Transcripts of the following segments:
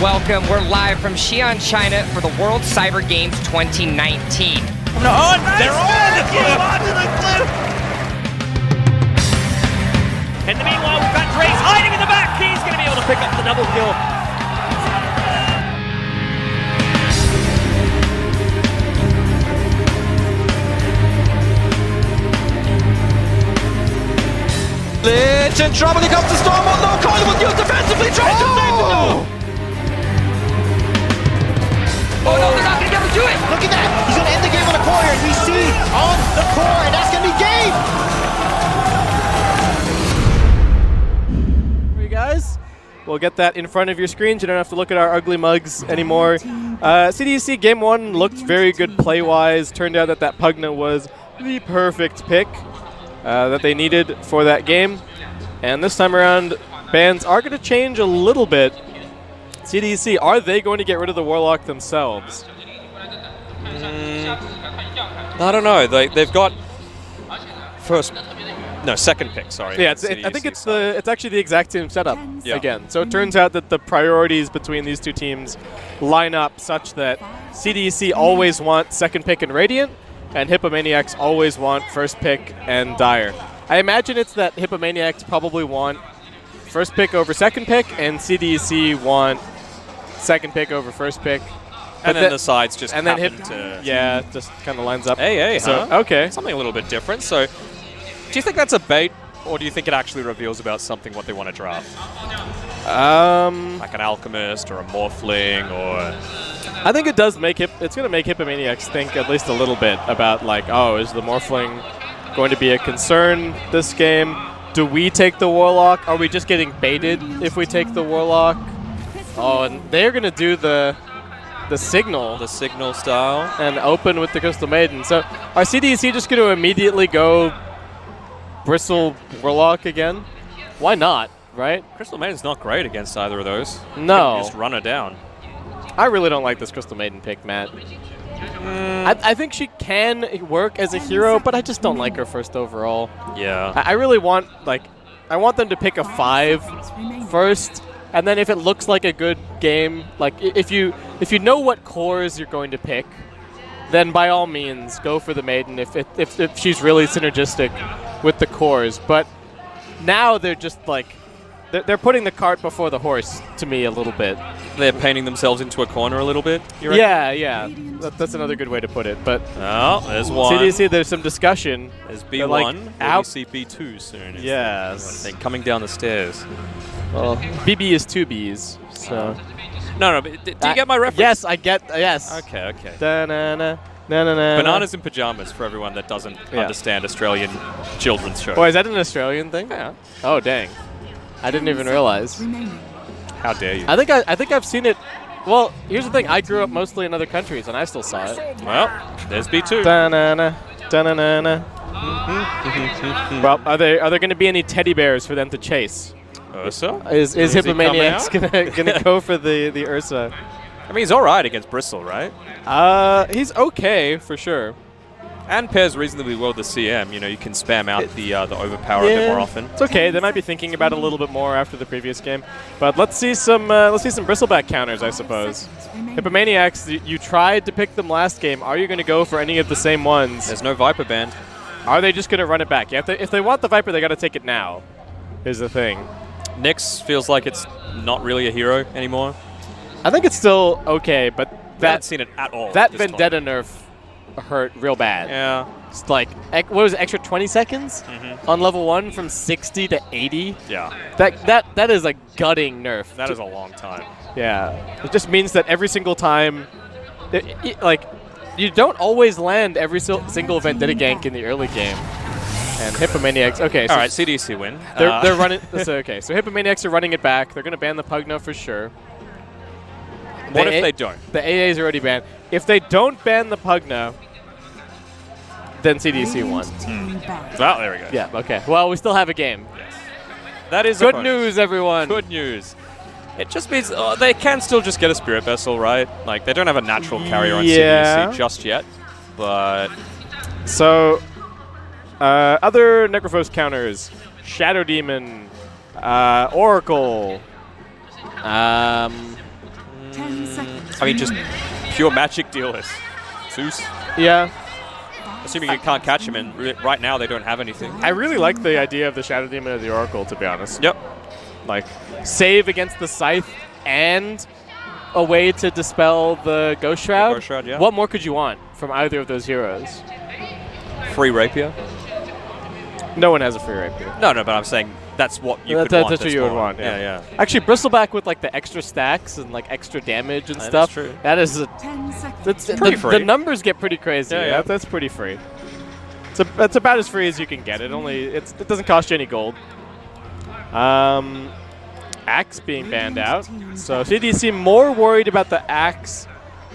welcome. We're live from Xi'an, China for the World Cyber Games 2019. No, oh, nice. They're on the cliff! Onto the cliff! In the meanwhile, we've got Trace hiding in the back. He's going to be able to pick up the double kill. Lich in trouble, he comes to Storm on low, Collingwood used defensively, trying to save the no! Oh no, they're not going to be able to do it! Look at that! He's going to end the game on a core here, and we see on the core, and that's going to be game! You guys, we'll get that in front of your screens. You don't have to look at our ugly mugs anymore. CDEC Game 1 looked very good play-wise. Turned out that Pugna was the perfect pick that they needed for that game. And this time around, bans are going to change a little bit. CDEC, are they going to get rid of the Warlock themselves? I don't know. They've got second pick. Sorry. Yeah, I think it's actually the exact same setup again. So it turns out that the priorities between these two teams line up such that CDEC always want second pick and Radiant, and Hippomaniacs always want first pick and Dire. I imagine it's that Hippomaniacs probably want first pick over second pick, and CDEC want second pick over first pick. And then the sides just and then just kind of lines up. Hey, so, huh? Okay. Something a little bit different. So, do you think that's a bait, or do you think it actually reveals about something what they want to draft? Like an Alchemist or a Morphling or... I think it does make it's going to make Hippomaniacs think at least a little bit about like, oh, is the Morphling going to be a concern this game? Do we take the Warlock? Are we just getting baited if we take the Warlock? Oh, and they're going to do the signal. The signal style. And open with the Crystal Maiden. So are CDEC just going to immediately go Bristle Warlock again? Why not, right? Crystal Maiden's not great against either of those. No. You just run her down. I really don't like this Crystal Maiden pick, Matt. I think she can work as a hero, but I just don't like her first overall. Yeah. I really want, I want them to pick a 5 first, and then if it looks like a good game, like if you know what cores you're going to pick, then by all means go for the Maiden if she's really synergistic with the cores. But now they're just like, they're putting the cart before the horse to me a little bit. They're painting themselves into a corner a little bit, you reckon? Yeah. That's another good way to put it. But oh, there's one. CDEC, there's some discussion. There's B1. We'll see B2 soon. Yes. Thing coming down the stairs. Well, BB is 2 Bs, so... No, but do you get my reference? Yes, I get... yes. Okay. Da-na-na. Bananas in pajamas for everyone that doesn't understand Australian children's shows. Oh, is that an Australian thing? Yeah. Oh, dang. I didn't even realize. How dare you? I think I've seen it. Well, here's the thing. I grew up mostly in other countries, and I still saw it. Well, there's B2. Da-na-na. Da-na-na-na. Well, are there going to be any teddy bears for them to chase? Ursa? Is Hippomaniacs gonna go for the Ursa? I mean, he's all right against Bristle, right? He's okay for sure. And pairs reasonably well with the CM. You know, you can spam out the overpower a bit more often. It's okay. They might be thinking about it a little bit more after the previous game. But let's see some bristleback counters, I suppose. Hippomaniacs, you tried to pick them last game. Are you going to go for any of the same ones? There's no Viper band. Are they just going to run it back? Yeah, if they want the Viper, they got to take it now. Is the thing. Nyx feels like it's not really a hero anymore. I think it's still okay, but I haven't seen it at all. That Vendetta nerf hurt real bad. Yeah. It's like, what was it, extra 20 seconds on level 1 from 60 to 80? Yeah. That is a gutting nerf. That is a long time. Yeah. It just means that every single time, you don't always land every single Vendetta gank in the early game. And Hippomaniacs, okay. So all right, CDEC win. They're running, okay. So Hippomaniacs are running it back. They're going to ban the Pugna for sure. What if they don't? The AA is already banned. If they don't ban the Pugna, then CDEC won. Well, there we go. Yeah, okay. Well, we still have a game. Yes. That is good news, everyone. Good news. It just means they can still just get a Spirit Vessel, right? Like, they don't have a natural carrier on CDEC just yet, but... So, other Necrophos counters. Shadow Demon. Oracle. I mean, just pure magic dealers. Zeus. Yeah. Assuming you can't catch him, and right now they don't have anything. I really like the idea of the Shadow Demon of the Oracle, to be honest. Yep. Like, save against the Scythe and a way to dispel the Ghost Shroud. Ghost Shroud, yeah. What more could you want from either of those heroes? Free rapier. No one has a free rapier. No, but I'm saying that's what you could want. That's what you would more. want. Yeah. Yeah. Actually, Bristleback with like the extra stacks and like extra damage and stuff. That's true. That is pretty free. The numbers get pretty crazy. Yeah. That's pretty free. It's about as free as you can get. It doesn't cost you any gold. Axe being banned out. So CDEC more worried about the Axe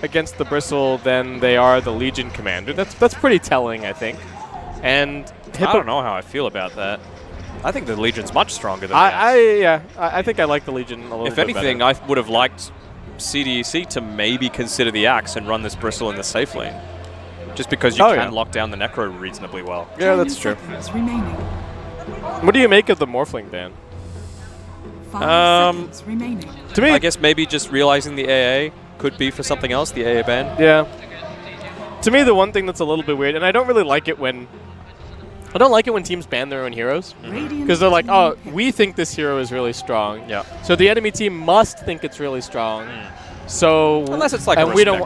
against the Bristle than they are the Legion Commander. That's pretty telling, I think. And I don't know how I feel about that. I think the Legion's much stronger than the Axe. I think I like the Legion a little bit better. If anything, I would have liked CDEC to maybe consider the Axe and run this Bristle in the safe lane. Just because you can lock down the Necro reasonably well. Yeah, that's true. What do you make of the Morphling ban? To me, I guess maybe just realizing the AA could be for something else, the AA ban. Yeah. To me, the one thing that's a little bit weird, and I don't really like it when teams ban their own heroes. Because they're like, oh, we think this hero is really strong. Yeah. So the enemy team must think it's really strong. So unless it's like and we don't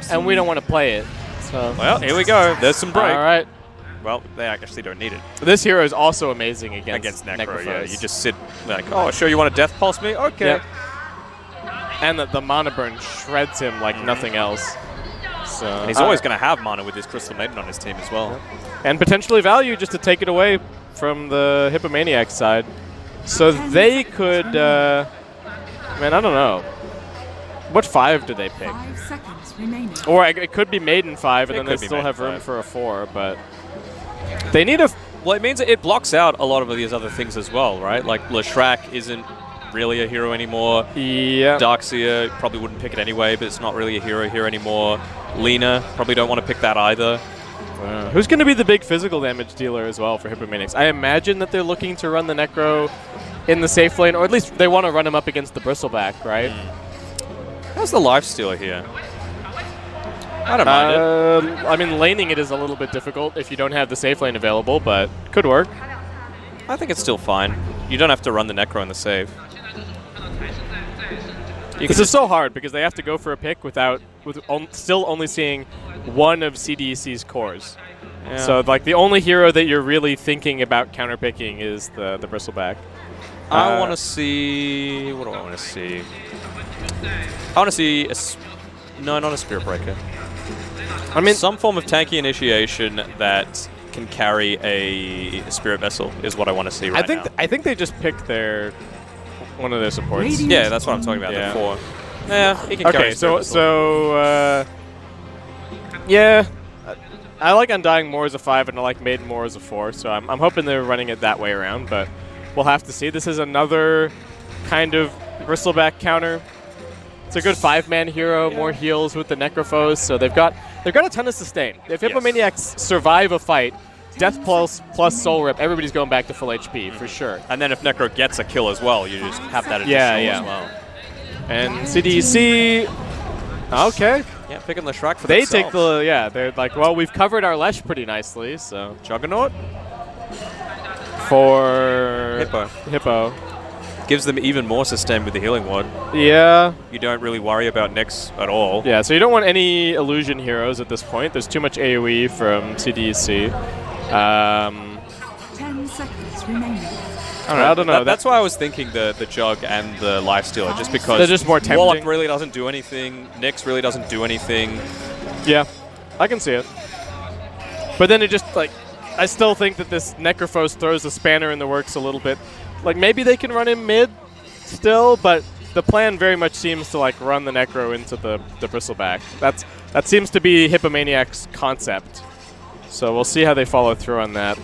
want to play it. So well, here we go. There's some break. All right. Well, they actually don't need it. This hero is also amazing against Necro. Yeah, you just sit like, oh, sure, you want to Death Pulse me? Okay. Yep. And the mana burn shreds him like nothing else. So and he's always going to have mana with his Crystal Maiden on his team as well. And potentially value just to take it away from the Hippomaniacs side. So they could, man, I don't know. What 5 do they pick? 5 seconds remaining. Or it could be Maiden 5, and then they still have room for a 4, but they need a... Well, it means it blocks out a lot of these other things as well, right? Like Leshrac isn't really a hero anymore. Yeah. Darkseer probably wouldn't pick it anyway, but it's not really a hero here anymore. Lena probably don't want to pick that either. Who's going to be the big physical damage dealer as well for Hippomaniacs? I imagine that they're looking to run the Necro in the safe lane, or at least they want to run him up against the Bristleback, right? How's the Lifestealer here? I don't mind it. I mean, laning it is a little bit difficult if you don't have the safe lane available, but could work. I think it's still fine. You don't have to run the Necro in the save. This is so hard because they have to go for a pick still only seeing one of CDEC's cores. Yeah. So like the only hero that you're really thinking about counterpicking is the Bristleback. I want to see... What do I want to see? I want to see... No, not a Spirit Breaker. I mean, some form of tanky initiation that can carry a Spirit Vessel is what I want to see right now. I think they just picked one of their supports. Yeah, that's what I'm talking about. Yeah. The 4. Yeah, he can carry a Spirit Vessel. Yeah. I like Undying more as a 5, and I like Maiden more as a 4, so I'm hoping they're running it that way around, but we'll have to see. This is another kind of Bristleback counter. It's a good 5-man hero, more heals with the Necrophos, so they've got a ton of sustain. If Hippomaniacs survive a fight, Death plus Soul Rip, everybody's going back to full HP, for sure. And then if Necro gets a kill as well, you just have that additional as well. And CDEC, okay. Yeah, picking Leshrac for they themselves. take they're like, well, we've covered our Lesh pretty nicely, so. Juggernaut? For Hippo. Gives them even more sustain with the Healing Ward. Yeah. You don't really worry about Nyx at all. Yeah, so you don't want any illusion heroes at this point. There's too much AoE from CDEC. 10 seconds remaining. I don't know. That's why I was thinking the Jug and the Lifestealer, just because they're just more tempting. Warlock really doesn't do anything. Nyx really doesn't do anything. Yeah, I can see it. But then it just, like, I still think that this Necrophos throws a spanner in the works a little bit. Like, maybe they can run him mid still, but the plan very much seems to, like, run the Necro into the Bristleback. That seems to be Hippomaniac's concept. So we'll see how they follow through on that.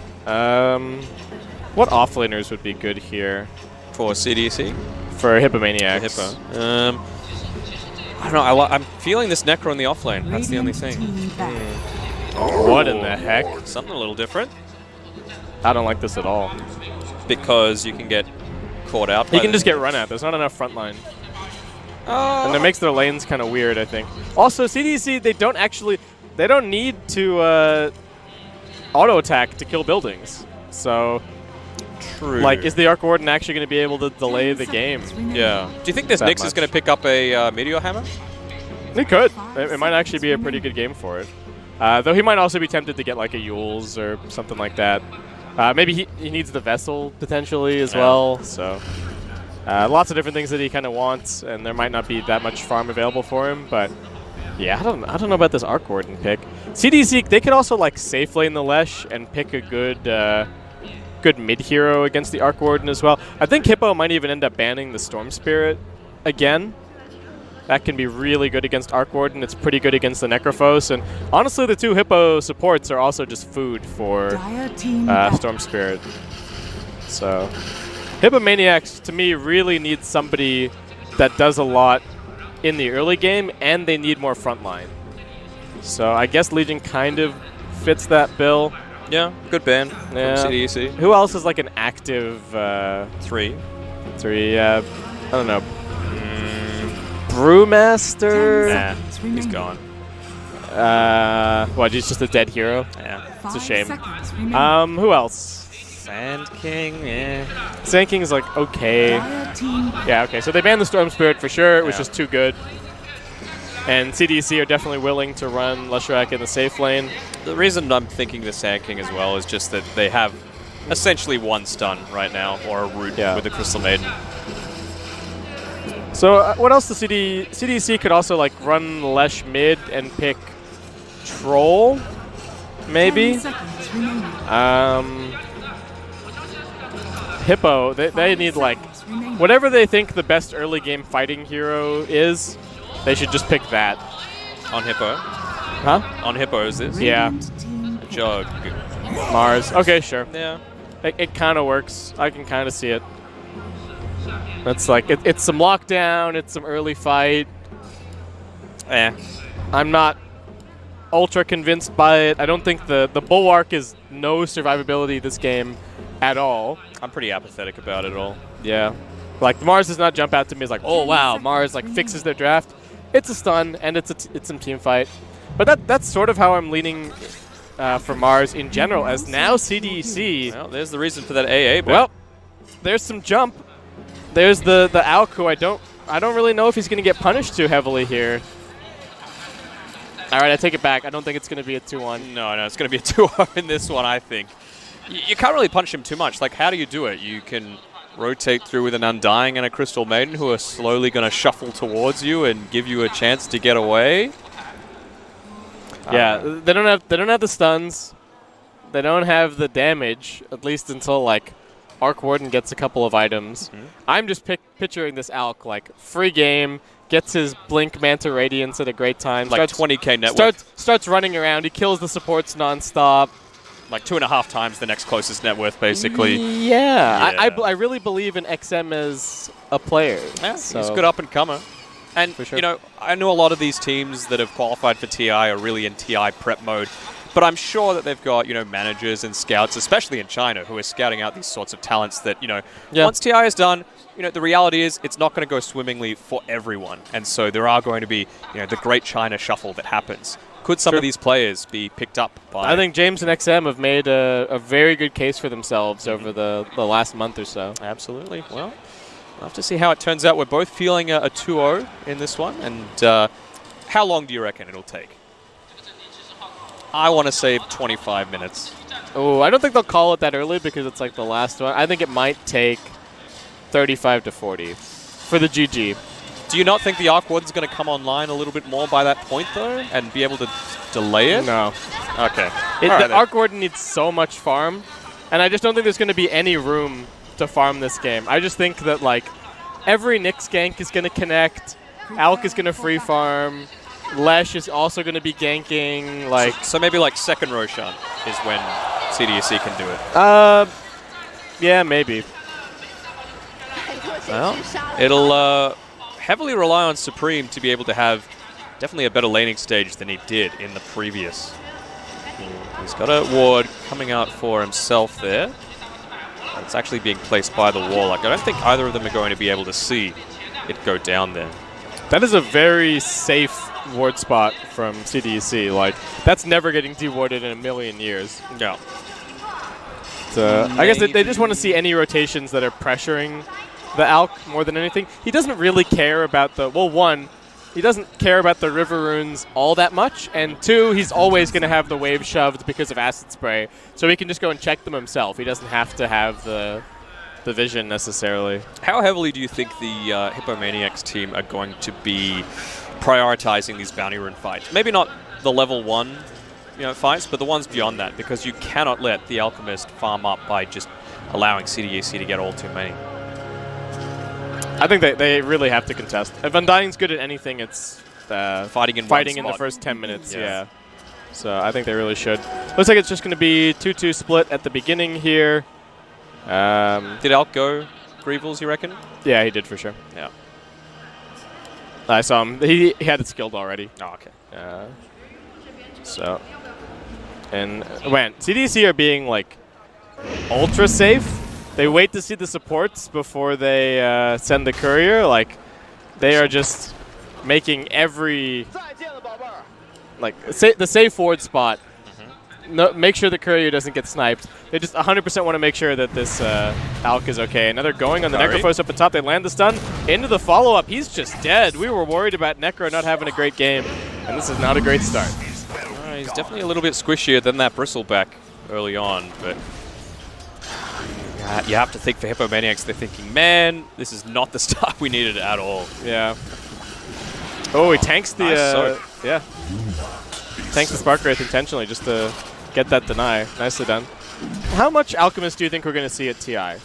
What offlaners would be good here? For CDEC? For Hippomaniacs. Hippo. I don't know. I'm feeling this Necro in the offlane. That's the only thing. What in the heck? Something a little different. I don't like this at all. Because you can get caught out. He can just get run at. There's not enough front line. And it makes their lanes kind of weird, I think. Also, CDEC, they don't need to auto attack to kill buildings. So, True. like, is the Arc Warden actually going to be able to delay the game? Yeah. Do you think this Nyx is going to pick up a Meteor Hammer? He could. It might actually be a pretty good game for it. Though he might also be tempted to get like a Yules or something like that. Maybe he needs the Vessel potentially as well. So lots of different things that he kind of wants, and there might not be that much farm available for him. But yeah, I don't know about this Arc Warden pick. CDC, they could also like safe lane the Lesh and pick a good mid hero against the Arc Warden as well. I think Hippo might even end up banning the Storm Spirit again. That can be really good against Arc Warden. It's pretty good against the Necrophos. And honestly, the 2 Hippo supports are also just food for Storm Spirit. So Hippomaniacs, to me, really needs somebody that does a lot in the early game, and they need more frontline. So I guess Legion kind of fits that bill. Yeah, good ban from CDEC. Who else is like an active 3? I don't know. Brewmaster? Nah, he's gone. What, he's just a dead hero? Yeah. It's a shame. Who else? Sand King, yeah. Sand King's like, okay. Yeah, okay, so they banned the Storm Spirit for sure. It was just too good. And CDC are definitely willing to run Leshrac in the safe lane. The reason I'm thinking the Sand King as well is just that they have essentially 1 stun right now, or a root with the Crystal Maiden. So what else? The CDC could also like run Lesh mid and pick Troll, maybe. Hippo, they need like whatever they think the best early game fighting hero is. They should just pick that. On Hippo? Huh? On Hippo is this? Yeah. Jug. Mars. Okay, sure. Yeah. It kind of works. I can kind of see it. That's like, it's some lockdown, it's some early fight. I'm not ultra convinced by it. I don't think the Bulwark is no survivability this game at all. I'm pretty apathetic about it all. Yeah. Like, Mars does not jump out to me as like, oh wow, Mars like fixes their draft. It's a stun, and it's some team fight. But that's sort of how I'm leaning for Mars in general, as now CDEC. Well, there's the reason for that AA. Well, there's some jump. There's the Alk, who I don't really know if he's going to get punished too heavily here. All right, I take it back. I don't think it's going to be a 2-1. No, it's going to be a 2-0 in this one, I think. You can't really punish him too much. Like, how do you do it? You can rotate through with an Undying and a Crystal Maiden who are slowly going to shuffle towards you and give you a chance to get away. Yeah, they don't have the stuns. They don't have the damage, at least until like Arc Warden gets a couple of items. I'm just picturing this Alk like free game, gets his Blink Manta Radiance at a great time. Like 20k net worth. Starts running around. He kills the supports nonstop. Like 2.5 times the next closest net worth, basically. Yeah. I really believe in XM as a player. Yeah, so he's a good up-and-comer. And, you know, I know a lot of these teams that have qualified for TI are really in TI prep mode. But I'm sure that they've got, you know, managers and scouts, especially in China, who are scouting out these sorts of talents that, you know, once TI is done, you know, the reality is it's not going to go swimmingly for everyone. And so there are going to be, you know, the great China shuffle that happens. Could some of these players be picked up by... I think James and XM have made a very good case for themselves over the last month or so. Absolutely. Well, we'll have to see how it turns out. We're both feeling a 2-0 in this one. And how long do you reckon it'll take? I want to say 25 minutes. Oh, I don't think they'll call it that early because it's like the last one. I think it might take 35 to 40 for the GG. Do you not think the Arc Warden's going to come online a little bit more by that point, though, and be able to delay it? No. Okay. The Arc Warden needs so much farm, and I just don't think there's going to be any room to farm this game. I just think that, like, every Nyx gank is going to connect, Alk is going to free farm, Lesh is also going to be ganking, like... So maybe, like, second Roshan is when CDEC can do it? Yeah, maybe. Well, it'll... heavily rely on Supreme to be able to have definitely a better laning stage than he did in the previous. He's got a ward coming out for himself there. It's actually being placed by the wall. Like, I don't think either of them are going to be able to see it go down there. That is a very safe ward spot from CDEC. Like, that's never getting dewarded in a million years. Yeah. So I guess they just want to see any rotations that are pressuring the Alk more than anything. He doesn't really care about the, well, one, he doesn't care about the River Runes all that much, and two, he's always going to have the wave shoved because of Acid Spray, so he can just go and check them himself. He doesn't have to have the vision necessarily. How heavily do you think the Hippomaniacs team are going to be prioritizing these bounty rune fights? Maybe not the level 1 fights, but the ones beyond that, because you cannot let the Alchemist farm up by just allowing CDEC to get all too many. I think they really have to contest. If Undying's good at anything, it's fighting in the first 10 minutes. Yeah. So I think they really should. Looks like it's just going to be 2-2 split at the beginning here. Did Alk go Greevils, you reckon? Yeah, he did for sure. Yeah. I saw him. He had it skilled already. Oh, okay. So, and when CDEC are being like ultra safe, they wait to see the supports before they send the courier. Like, they are just making every the safe forward spot. No, make sure the courier doesn't get sniped. They just 100% want to make sure that this Alk is okay. And now they're going on the Necrophos up the top. They land the stun into the follow-up. He's just dead. We were worried about Necro not having a great game, and this is not a great start. He's definitely a little bit squishier than that Bristleback early on, but you have to think for Hippomaniacs, they're thinking, man, this is not the start we needed at all. Yeah. Oh, he tanks the yeah. Tanks the Spark Wraith intentionally just to get that deny. Nicely done. How much Alchemist do you think we're going to see at TI?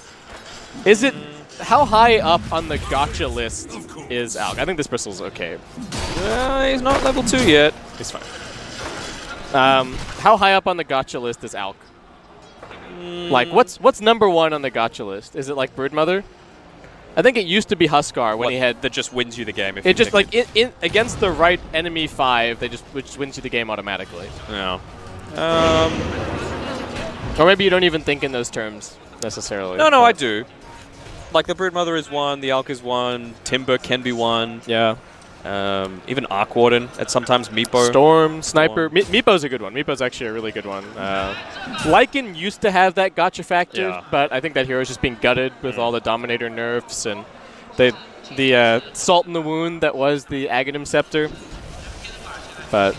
Is it how high up on the gotcha list is Alk? I think this Bristle's okay. He's not level 2 yet. He's fine. How high up on the gotcha list is Alk? Like, what's number 1 on the gotcha list? Is it like Broodmother? I think it used to be Huskar when he had that just wins you the game. If it just like in against the right enemy 5, which wins you the game automatically. Yeah. Or maybe you don't even think in those terms necessarily. No, I do. Like the Broodmother is 1, the Alk is 1, Timber can be 1. Yeah. Even Arc Warden at sometimes Meepo. Storm, Sniper. Meepo's a good one. Meepo's actually a really good one. Lycan used to have that gotcha factor, but I think that hero's just being gutted with all the Dominator nerfs and the Salt in the Wound that was the Aghanim Scepter. But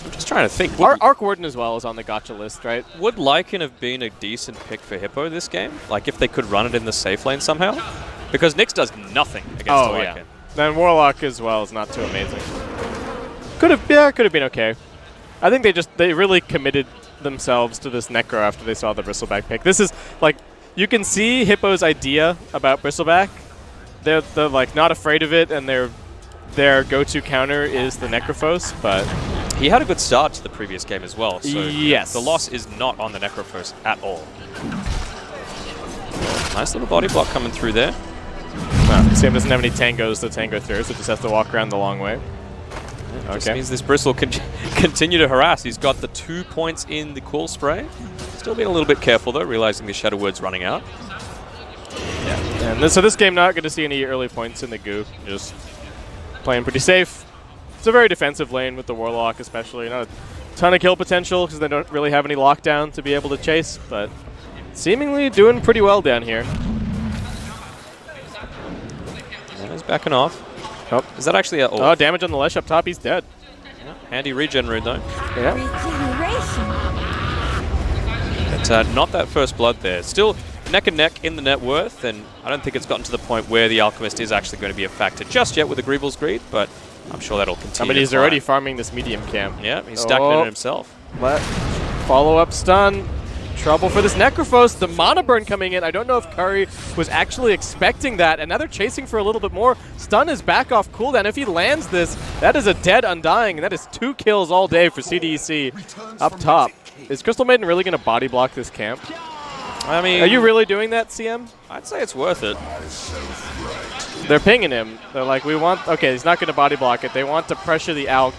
I'm just trying to think. Arc Warden as well is on the gotcha list, right? Would Lycan have been a decent pick for Hippo this game? Like if they could run it in the safe lane somehow? Because Nyx does nothing against Lycan. Yeah. Then Warlock as well is not too amazing. Could have been okay. I think they really committed themselves to this Necro after they saw the Bristleback pick. This is like, you can see Hippo's idea about Bristleback. They're like not afraid of it, and their go-to counter is the Necrophos, but he had a good start to the previous game as well. So yes, the loss is not on the Necrophos at all. Nice little body block coming through there. Sam doesn't have any tangos to tango through, so just has to walk around the long way. Just means this Bristle can continue to harass. He's got the 2 points in the Cool Spray. Still being a little bit careful though, realizing the Shadow Word's running out. Yeah. And so this game not going to see any early points in the goo. Just playing pretty safe. It's a very defensive lane with the Warlock especially. Not a ton of kill potential because they don't really have any lockdown to be able to chase, but seemingly doing pretty well down here. He's backing off. Oh, is that actually a... Oh, damage on the Lesh up top. He's dead. Yeah, handy regen rune, though. Yeah. But not that first blood there. Still neck and neck in the net worth, and I don't think it's gotten to the point where the Alchemist is actually going to be a factor just yet with the Greevil's Greed, but I'm sure that'll continue. I mean, he's already farming this medium camp. Yeah, he's stacking it himself. Follow-up stun. Trouble for this Necrophos. The Mana Burn coming in. I don't know if Curry was actually expecting that, and now they're chasing for a little bit more. Stun is back off cooldown. If he lands this, that is a dead Undying, and that is 2 kills all day for CDEC up top. Is Crystal Maiden really going to body block this camp? I mean... Are you really doing that, CM? I'd say it's worth it. They're pinging him. They're like, we want... Okay, he's not going to body block it. They want to pressure the Alk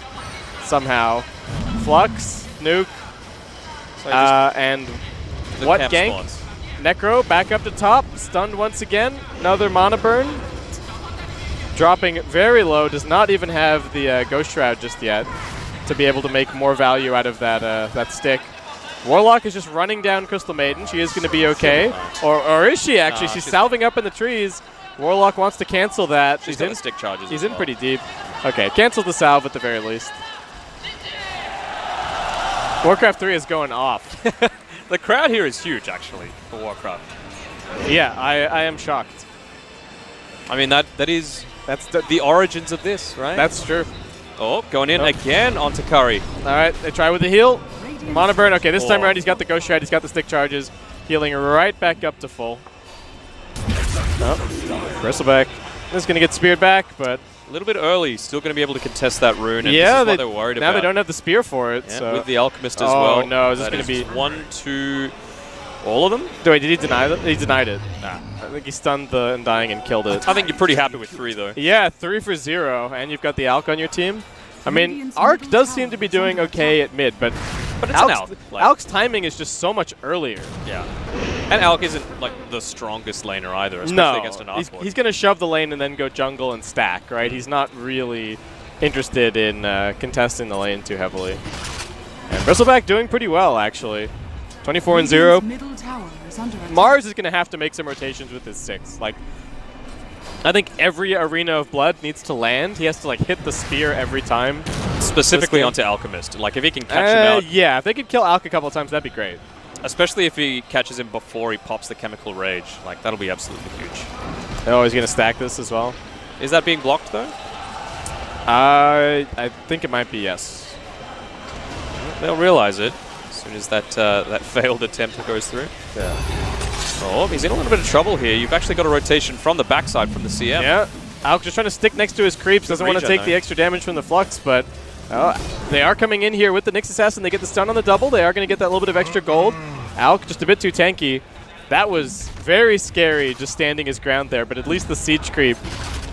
somehow. Flux, Nuke, and what gank? Necro back up to top, stunned once again. Another Mana Burn. dropping very low, does not even have the Ghost Shroud just yet to be able to make more value out of that stick. Warlock is just running down Crystal Maiden. She is going to be okay. Or is she actually? She's salving up in the trees. Warlock wants to cancel that. She's in stick charges. He's in pretty deep. Okay, cancel the salve at the very least. Warcraft 3 is going off. The crowd here is huge, actually, for Warcraft. Yeah, I am shocked. I mean, that's the origins of this, right? That's true. Oh, going in again onto Curry. All right, they try with the heal. Mana burn. Okay, this time around he's got the Ghost Shroud. He's got the stick charges. Healing right back up to full. Oh, Bristleback is going to get speared back, but a little bit early. Still going to be able to contest that rune. And yeah, this is what they're worried now about. they don't have the spear for it. Yeah, so. with the Alchemist as well. Oh no, is this going to be 1, 2, all of them? Wait, did he deny that? He denied it. Nah. I think he stunned the Undying and killed it. I think you're pretty happy with 3 though. Yeah, 3 for 0, and you've got the Alch on your team. I mean, Arc does seem to be doing okay at mid, but it's an Alch. Alch's timing is just so much earlier. Yeah. And Alch isn't like the strongest laner either, especially against an Arc. He's going to shove the lane and then go jungle and stack, right? He's not really interested in contesting the lane too heavily. And Bristleback doing pretty well, actually. 24 and 0. Mars is going to have to make some rotations with his 6. Like, I think every Arena of Blood needs to land. He has to like hit the spear every time. Specifically onto Alchemist. Like if he can catch him out. Yeah, if they could kill Alch a couple of times, that'd be great. Especially if he catches him before he pops the Chemical Rage. Like that'll be absolutely huge. Oh, he's going to stack this as well. Is that being blocked though? I think it might be yes. They'll realize it as soon as that failed attempt goes through. Yeah. Oh, he's in a little bit of trouble here. You've actually got a rotation from the backside from the CM. Yeah. Alch just trying to stick next to his creeps. Doesn't want to take the extra damage from the Flux, but they are coming in here with the Nyx Assassin. They get the stun on the double. They are going to get that little bit of extra gold. Alch just a bit too tanky. That was very scary just standing his ground there, but at least the siege creep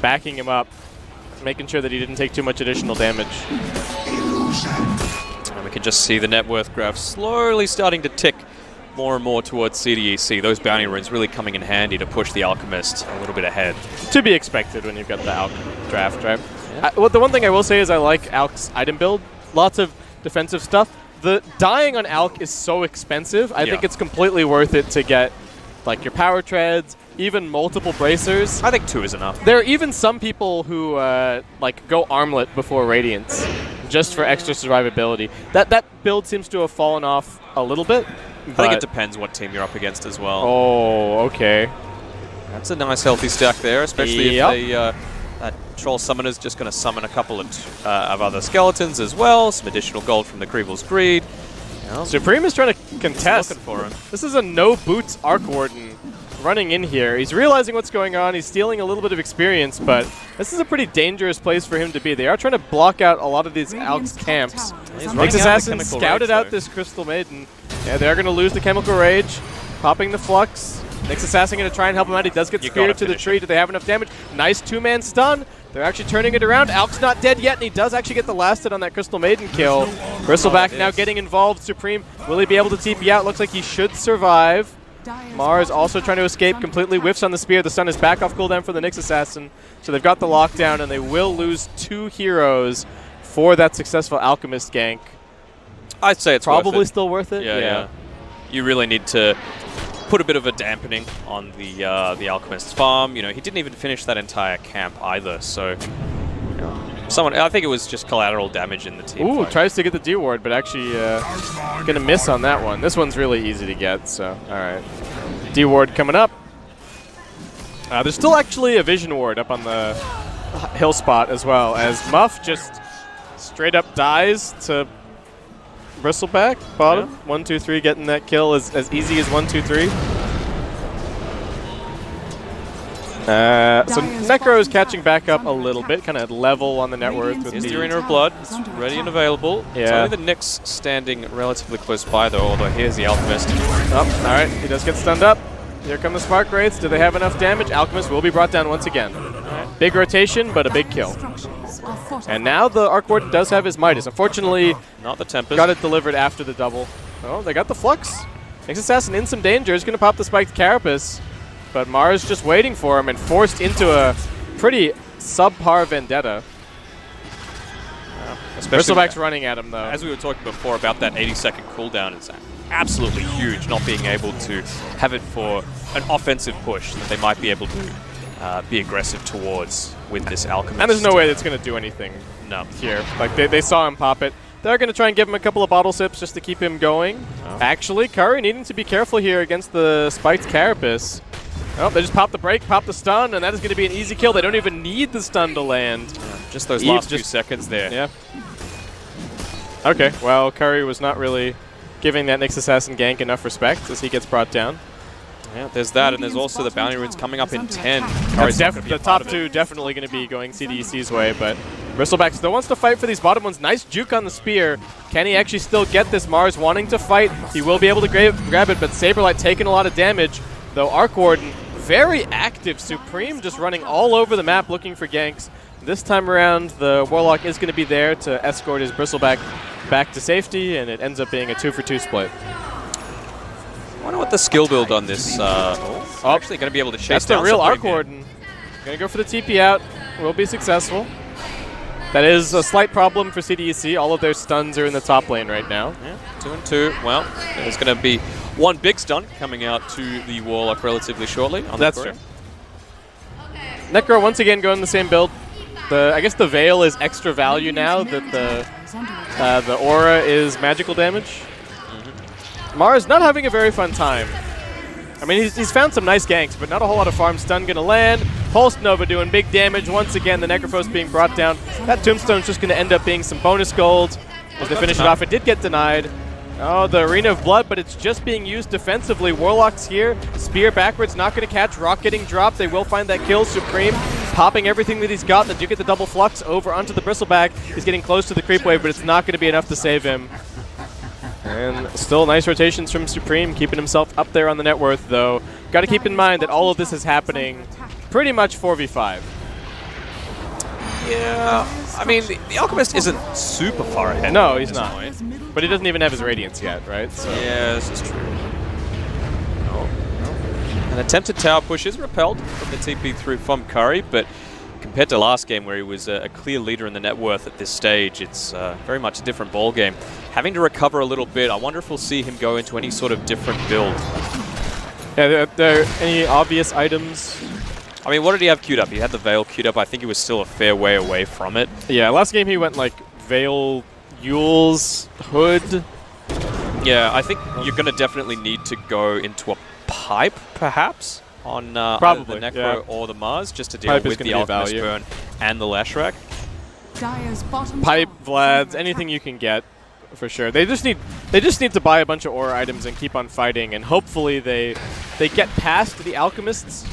backing him up, making sure that he didn't take too much additional damage. And we can just see the net worth graph slowly starting to tick more and more towards CDEC. Those bounty runes really coming in handy to push the Alchemist a little bit ahead. To be expected when you've got the Alch draft, right? Yeah. Well, the one thing I will say is I like Alch's item build. Lots of defensive stuff. The dying on Alch is so expensive. I think it's completely worth it to get like your power treads, even multiple bracers. I think 2 is enough. There are even some people who like go armlet before Radiance just for extra survivability. That build seems to have fallen off a little bit. I think it depends what team you're up against as well. Oh, okay. That's a nice healthy stack there, especially if they, that Troll Summoner's just going to summon a couple of other skeletons as well. Some additional gold from the Creevil's Greed. Supreme is trying to contest. Looking for him. This is a no-boots Arc Warden running in here. He's realizing what's going on. He's stealing a little bit of experience, but this is a pretty dangerous place for him to be. They are trying to block out a lot of these Alch's camps. Nyx Assassin scouted out this Crystal Maiden. Yeah, they're going to lose the Chemical Rage, popping the Flux. Nyx Assassin going to try and help him out. He does get speared to the tree. Do they have enough damage? Nice 2-man stun. They're actually turning it around. Alch's not dead yet, and he does actually get the last hit on that Crystal Maiden kill. Bristleback now getting involved. Supreme, will he be able to TP out? Looks like he should survive. Mars also trying to escape, completely whiffs on the spear. The stun is back off cooldown for the Nyx Assassin. So they've got the lockdown, and they will lose 2 heroes for that successful Alchemist gank. I'd say it's probably still worth it. Yeah. You really need to put a bit of a dampening on the Alchemist's farm. You know, he didn't even finish that entire camp either. So, I think it was just collateral damage in the team. Ooh, fight. Tries to get the D ward, but actually gonna miss on that one. This one's really easy to get. So, all right, D ward coming up. There's still actually a vision ward up on the hill spot as well, as Muff just straight up dies to Bristleback, bottom. 1, 2, 3, getting that kill as easy as 1, 2, 3. So Necro is catching back up a little bit, kind of level on the net worth. Here's the Arena of Blood. It's ready and available. Yeah. It's only the Nyx standing relatively close by, though, although here's the Alchemist. Oh, all right. He does get stunned up. Here come the Spark Wraiths. Do they have enough damage? Alchemist will be brought down once again. Big rotation, but a big kill. And now the Arc Warden does have his Midas. Unfortunately, not the Tempest. Got it delivered after the double. Oh, they got the Flux. Nyx Assassin in some danger. He's going to pop the Spiked Carapace. But Mars just waiting for him and forced into a pretty subpar Vendetta. Bristleback's running at him, though. As we were talking before about that 80-second cooldown, it's absolutely huge not being able to have it for an offensive push that they might be able to be aggressive towards with this Alchemist. And there's no way that's going to do anything here. Like, they saw him pop it. They're going to try and give him a couple of bottle sips just to keep him going. Oh. Actually, Curry needing to be careful here against the spiked Carapace. Oh, they just pop the break, pop the stun, and that is going to be an easy kill. They don't even need the stun to land. Just those last few seconds there. Yeah. Okay, well, Curry was not really giving that Nyx Assassin gank enough respect as he gets brought down. Yeah, there's that, and there's also the bounty runes coming up in 10. The top two definitely going to be going CDEC's way, but Bristleback still wants to fight for these bottom ones. Nice juke on the spear. Can he actually still get this? Mars wanting to fight. He will be able to grab it, but Saberlight taking a lot of damage, though Arc Warden very active. Supreme just running all over the map looking for ganks. This time around, the Warlock is going to be there to escort his Bristleback back to safety, and it ends up being a 2-for-2 split. I wonder what the skill build on this. Actually going to be able to chase down. That's the real Arc Warden. Going to go for the TP out. Will be successful. That is a slight problem for CDEC. All of their stuns are in the top lane right now. Yeah, 2 and 2. Well, there's going to be one big stun coming out to the Warlock relatively shortly. That's true. Necro once again going the same build. I guess the Veil is extra value now that the Aura is magical damage. Mars not having a very fun time. I mean, he's found some nice ganks, but not a whole lot of farm. Stun going to land. Pulse Nova doing big damage. Once again, the Necrophos being brought down. That Tombstone's just going to end up being some bonus gold. As they finish it off, it did get denied. Oh, the Arena of Blood, but it's just being used defensively. Warlock's here. Spear backwards, not going to catch. Rock getting dropped. They will find that kill. Supreme popping everything that he's got. They do get the double flux over onto the Bristleback. He's getting close to the creep wave, but it's not going to be enough to save him. And still nice rotations from Supreme, keeping himself up there on the net worth, though. Got to keep in mind that all of this is happening pretty much 4v5. Yeah, I mean, the Alchemist isn't super far ahead. No, he's not. But he doesn't even have his Radiance yet, right? So. Yeah, this is true. No. An attempted tower push is repelled from the TP through from Curry, but compared to last game where he was a clear leader in the net worth at this stage, it's very much a different ball game. Having to recover a little bit, I wonder if we'll see him go into any sort of different build. Yeah, there any obvious items? I mean, what did he have queued up? He had the Veil queued up. I think he was still a fair way away from it. Yeah, last game he went like Veil, Yule's, Hood. Yeah, I think you're going to definitely need to go into a pipe, perhaps, on probably either the Necro or the Mars, just to deal with the Alchemist Burn and the Lashrak. Pipe, Vlad's, anything you can get, for sure. They just need to buy a bunch of aura items and keep on fighting, and hopefully they get past the Alchemist's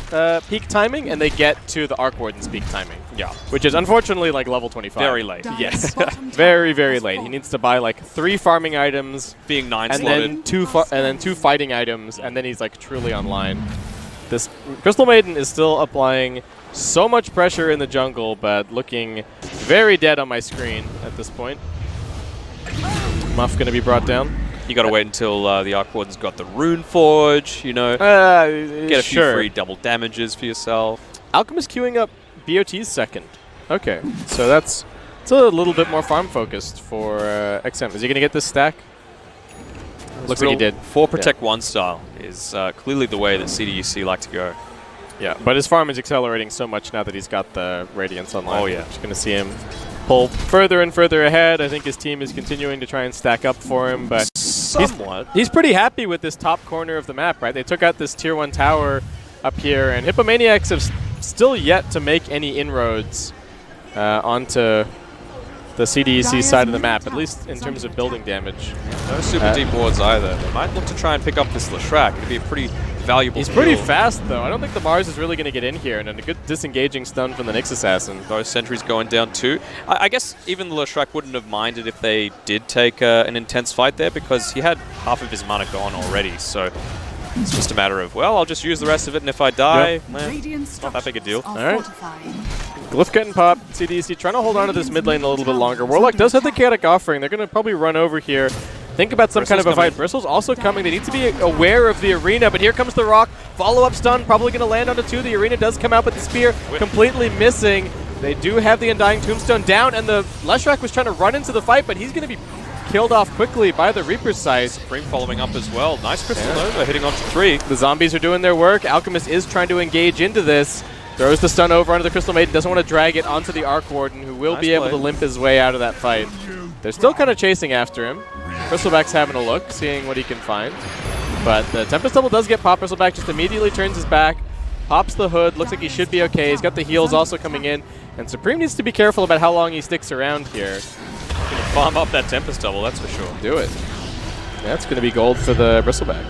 peak timing and they get to the Arc Warden's peak timing. Yeah, which is unfortunately like level 25. Very late. Yes, very very late. He needs to buy like 3 farming items, being 9 and slotted, then 2 fighting items, and then he's like truly online. This Crystal Maiden is still applying so much pressure in the jungle, but looking very dead on my screen at this point. Muff going to be brought down. You got to wait until the Arc Warden's got the Rune Forge, you know. Get a few free double damages for yourself. Alchemist queuing up BOT's second. Okay, so it's a little bit more farm focused for XM. Is he going to get this stack? Looks like he did. 4 Protect 1 style is clearly the way that CDEC like to go. Yeah, but his farm is accelerating so much now that he's got the Radiance online. Oh, yeah. Just going to see him pull further and further ahead. I think his team is continuing to try and stack up for him, but somewhat. He's pretty happy with this top corner of the map, right? They took out this tier 1 tower up here, and Hippomaniacs have still yet to make any inroads onto the CDEC side of the map, at least in terms of building damage. No super deep wards either. They might look to try and pick up this Lashrak. It'd be a pretty valuable He's pretty fast, though. I don't think the Mars is really going to get in here, and a good disengaging stun from the Nyx Assassin. Those sentries going down too. I guess even the Lashrak wouldn't have minded if they did take an intense fight there, because he had half of his mana gone already, so it's just a matter of, well, I'll just use the rest of it, and if I die, it's not that big a deal. All right. Glyph getting popped. CDEC trying to hold on to this mid lane a little bit longer. Warlock does have the Chaotic Offering. They're going to probably run over here. Think about some kind of a fight. Bristle's also coming. They need to be aware of the Arena, but here comes the Rock. Follow-up stun, probably going to land onto 2. The Arena does come out, but the Spear completely missing. They do have the Undying Tombstone down, and the Leshrac was trying to run into the fight, but he's going to be killed off quickly by the Reaper's Scythe. Supreme following up as well. Nice Crystal Nova hitting onto 3. The zombies are doing their work. Alchemist is trying to engage into this. Throws the stun over onto the Crystal Maiden. Doesn't want to drag it onto the Arc Warden, who will be able to limp his way out of that fight. They're still kind of chasing after him. Bristleback's having a look, seeing what he can find. But the Tempest Double does get popped. Bristleback just immediately turns his back, pops the hood. Looks like he should be okay. He's got the heals also coming in. And Supreme needs to be careful about how long he sticks around here. Gonna farm up that Tempest Double, that's for sure. Do it. That's going to be gold for the Bristleback.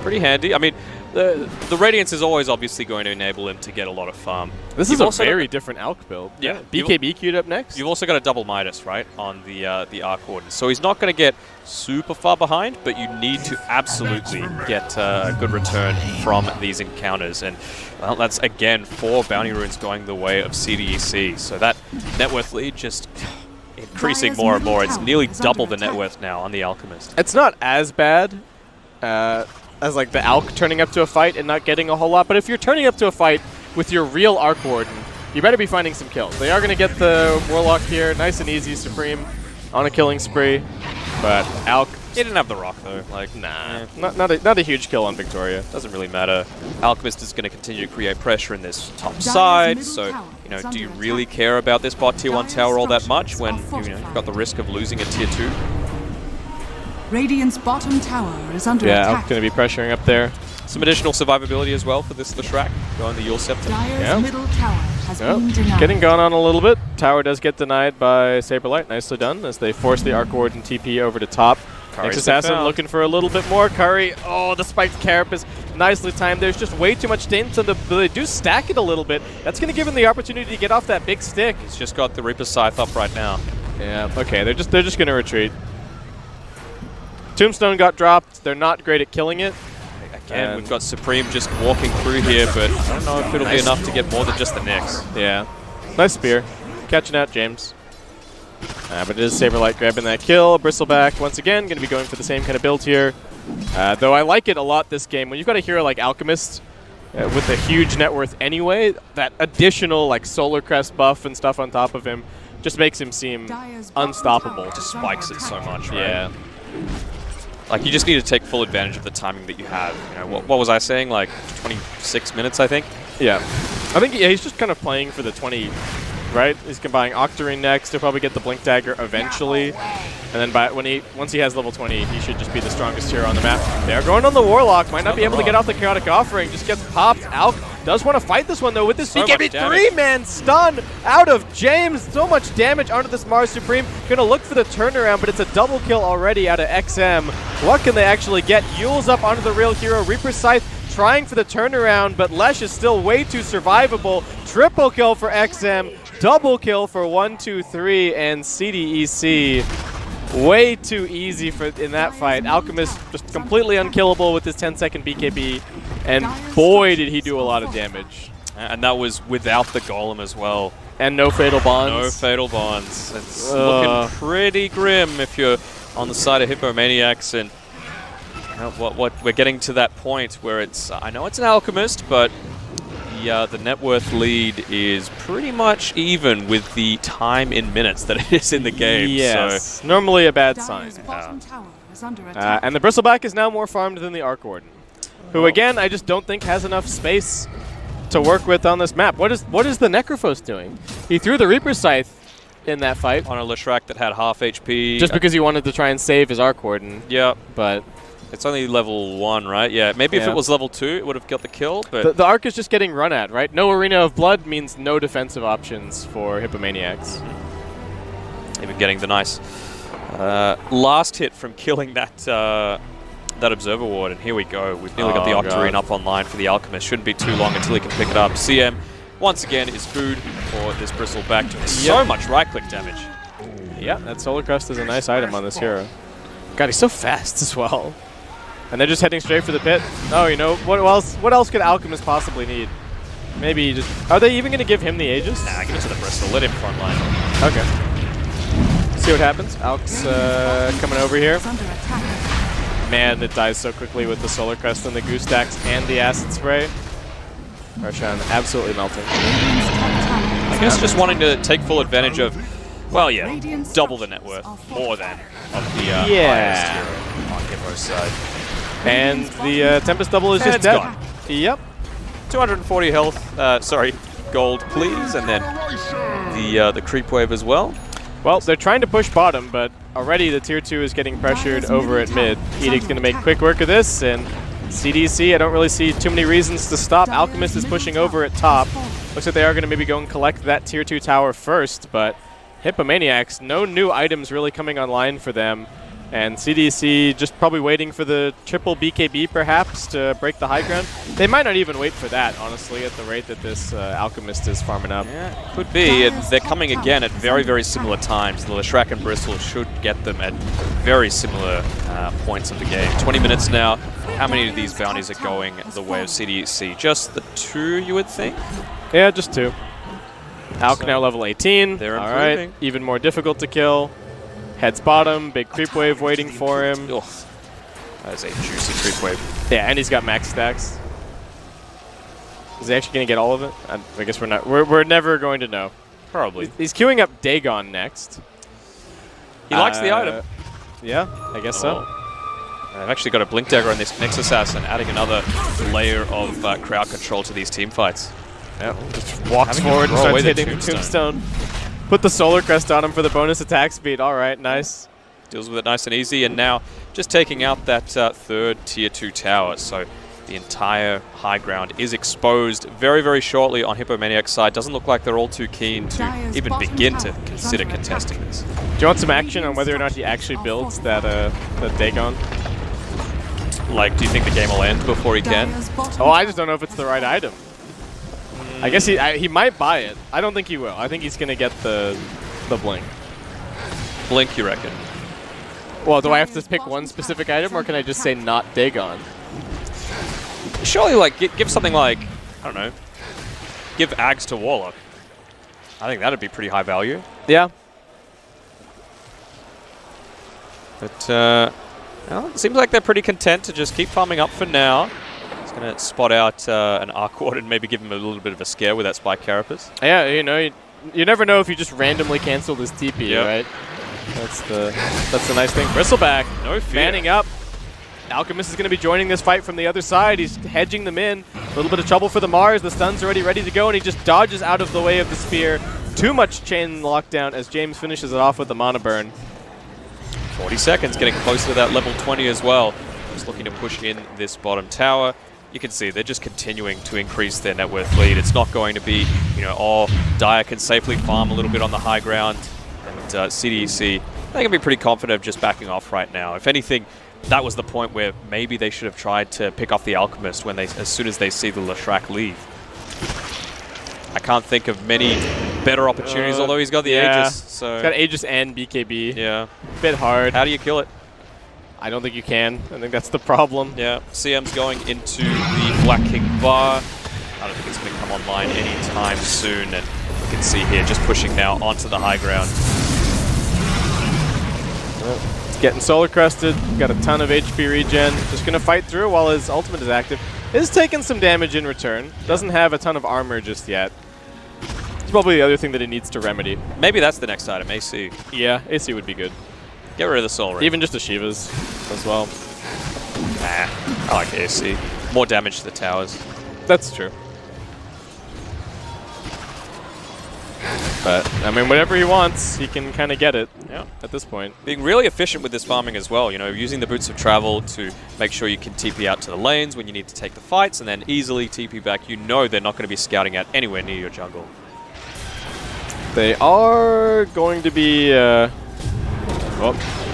Pretty handy. I mean, the Radiance is always obviously going to enable him to get a lot of farm. This is a very different Alk build. Yeah. BKB queued up next. You've also got a double Midas, right, on the Arc Warden. So he's not going to get super far behind, but you need to absolutely get a good return from these encounters. And, well, that's, again, 4 bounty runes going the way of CDEC. So that net worth lead just increasing more and more. It's nearly double the net worth now on the Alchemist. It's not as bad as like the Alk turning up to a fight and not getting a whole lot, but if you're turning up to a fight with your real Arc Warden, you better be finding some kills. They are going to get the Warlock here, nice and easy. Supreme on a killing spree, but Alk... He didn't have the rock, though. Like, nah. Not a huge kill on Victoria. Doesn't really matter. Alchemist is going to continue to create pressure in this top side, so, you know, do you really care about this bot tier 1 tower all that much when, you know, you've got the risk of losing a tier 2? Radiant's bottom tower is under Yeah, attack. Alk's going to be pressuring up there. Some additional survivability as well for this Leshrac, going the Yule Scepter. Dire's middle tower has been denied. Getting gone on a little bit. Tower does get denied by Saberlight. Nicely done as they force the Arc Warden TP over to top. Next Assassin looking for a little bit more. Curry, oh, the spiked Carapace, nicely timed. There's just way too much dance on the... They do stack it a little bit. That's going to give him the opportunity to get off that big stick. He's just got the Reaper's Scythe up right now. Yeah, okay, they're just going to retreat. Tombstone got dropped. They're not great at killing it. Again, we've got Supreme just walking through here, but I don't know if it'll be enough to get more than just the Nyx. Yeah. Nice spear. Catching out James. But it is Saberlight grabbing that kill. Bristleback, once again, going to be going for the same kind of build here. Though I like it a lot this game. When you've got a hero like Alchemist with a huge net worth anyway, that additional like Solar Crest buff and stuff on top of him just makes him seem unstoppable. Just spikes it so much, right? Yeah. Like, you just need to take full advantage of the timing that you have. You know, what was I saying? Like, 26 minutes, I think? Yeah. I think he's just kind of playing for the 20, right? He's combining Octarine next. He'll probably get the Blink Dagger eventually. And then once he has level 20, he should just be the strongest hero on the map. They're going on the Warlock. Might not be able to get off the Chaotic Offering. Just gets popped. Alk does want to fight this one, though, with this BKB 3-man stun out of James. So much damage onto this Mars Supreme. Going to look for the turnaround, but it's a double kill already out of XM. What can they actually get? Yule's up onto the real hero. Reaper's Scythe trying for the turnaround, but Lesh is still way too survivable. Triple kill for XM. Double kill for 1, 2, 3, and CDEC. Way too easy in that fight. Alchemist just completely unkillable with his 10-second BKB, and boy did he do a lot of damage. And that was without the Golem as well. And no Fatal Bonds. No Fatal Bonds. It's looking pretty grim if you're on the side of Hippomaniacs, and you know, what we're getting to that point where it's, I know it's an Alchemist, but the net worth lead is pretty much even with the time in minutes that it is in the game. Yes, so normally a bad sign. And the Bristleback is now more farmed than the Arc Warden, who again I just don't think has enough space to work with on this map. What is the Necrophos doing? He threw the Reaper's Scythe in that fight on a Leshrac that had half HP. Just because he wanted to try and save his Arc Warden. Yeah. But it's only level 1, right? Yeah, maybe if it was level 2, it would have got the kill. But the Arc is just getting run at, right? No Arena of Blood means no defensive options for Hippomaniacs. Even getting the nice last hit from killing that that Observer Ward, and here we go. We've nearly got the Octarine up online for the Alchemist. Shouldn't be too long until he can pick it up. CM, once again, is food for this Bristleback. Doing so much right-click damage. Yeah, that Solar Crest is a nice item on this hero. God, he's so fast as well. And they're just heading straight for the pit. Oh, you know, what else could Alchemist possibly need? Maybe just... Are they even going to give him the Aegis? Nah, give it to the Bristol. Let him frontline. Okay. See what happens. Alk's coming over here. Man, it dies so quickly with the Solar Crest and the Goose Stacks and the Acid Spray. Roshan absolutely melting. I guess just wanting to take full advantage of, well, yeah, double the net worth, more than, of the highest hero on Hippo's side. And the Tempest double is just dead. Gone. Yep. 240 health, sorry, gold, please, and then the creep wave as well. Well, they're trying to push bottom, but already the tier 2 is getting pressured over at mid. Edict's going to make quick work of this, and CDEC, I don't really see too many reasons to stop. Alchemist is pushing over at top. Looks like they are going to maybe go and collect that tier 2 tower first, but Hippomaniacs, no new items really coming online for them. And CDEC just probably waiting for the triple BKB perhaps to break the high ground. They might not even wait for that, honestly, at the rate that this Alchemist is farming up. Yeah, could be. They're coming again at very, very similar times. The Leshrac and Bristle should get them at very similar points of the game. 20 minutes now. How many of these bounties are going the way of CDEC? Just the 2, you would think? Yeah, just 2. Alc now level 18. They're all improving. right, even more difficult to kill. Heads bottom, big creep wave waiting for him. Oh, that is a juicy creep wave. Yeah, and he's got max stacks. Is he actually going to get all of it? I guess we're not. We're never going to know. Probably. He's queuing up Dagon next. He likes the item. Yeah, I guess so. I've actually got a Blink Dagger on this next assassin, adding another layer of crowd control to these team fights. Yeah, just walks forward and starts hitting the tombstone. Put the Solar Crest on him for the bonus attack speed. All right, nice. Deals with it nice and easy, and now just taking out that third tier 2 tower. So the entire high ground is exposed very, very shortly on Hippomaniac's side. Doesn't look like they're all too keen to even begin to consider contesting this. Do you want some action on whether or not he actually builds that Dagon? Like, do you think the game will end before he can? Oh, I just don't know if it's the right item. I guess he might buy it. I don't think he will. I think he's going to get the Blink. Blink, you reckon? Well, do I have to pick one specific item, or can I just say not Dagon? Surely, like, give something like, I don't know, give Ags to Warlock. I think that'd be pretty high value. Yeah. But, well, it seems like they're pretty content to just keep farming up for now. He's going to spot out an Arc Ward and maybe give him a little bit of a scare with that Spike Carapace. Yeah, you know, you never know if you just randomly cancel this TP, right? That's the nice thing. Bristleback, no fear. Manning up. Alchemist is going to be joining this fight from the other side. He's hedging them in. A little bit of trouble for the Mars. The stun's already ready to go, and he just dodges out of the way of the spear. Too much chain lockdown as James finishes it off with the Mana Burn. 40 seconds, getting close to that level 20 as well. Just looking to push in this bottom tower. You can see they're just continuing to increase their net worth lead. It's not going to be, you know, oh, Dire can safely farm a little bit on the high ground. And CDEC, they can be pretty confident of just backing off right now. If anything, that was the point where maybe they should have tried to pick off the Alchemist when as soon as they see the Leshrac leave. I can't think of many better opportunities, although he's got the Aegis. So he's got Aegis and BKB. Yeah. Bit hard. How do you kill it? I don't think you can. I think that's the problem. Yeah. CM's going into the Black King Bar. I don't think it's going to come online anytime soon. And you can see here, just pushing now onto the high ground. It's getting Solar Crested. Got a ton of HP regen. Just going to fight through while his ultimate is active. Is taking some damage in return. Doesn't have a ton of armor just yet. It's probably the other thing that he needs to remedy. Maybe that's the next item, AC. Yeah, AC would be good. Get rid of the Soul Ring. Even just the Shivas as well. Nah, I like AC. More damage to the towers. That's true. But, I mean, whatever he wants, he can kind of get it at this point. Being really efficient with this farming as well, you know, using the Boots of Travel to make sure you can TP out to the lanes when you need to take the fights, and then easily TP back. You know they're not going to be scouting out anywhere near your jungle. They are going to be...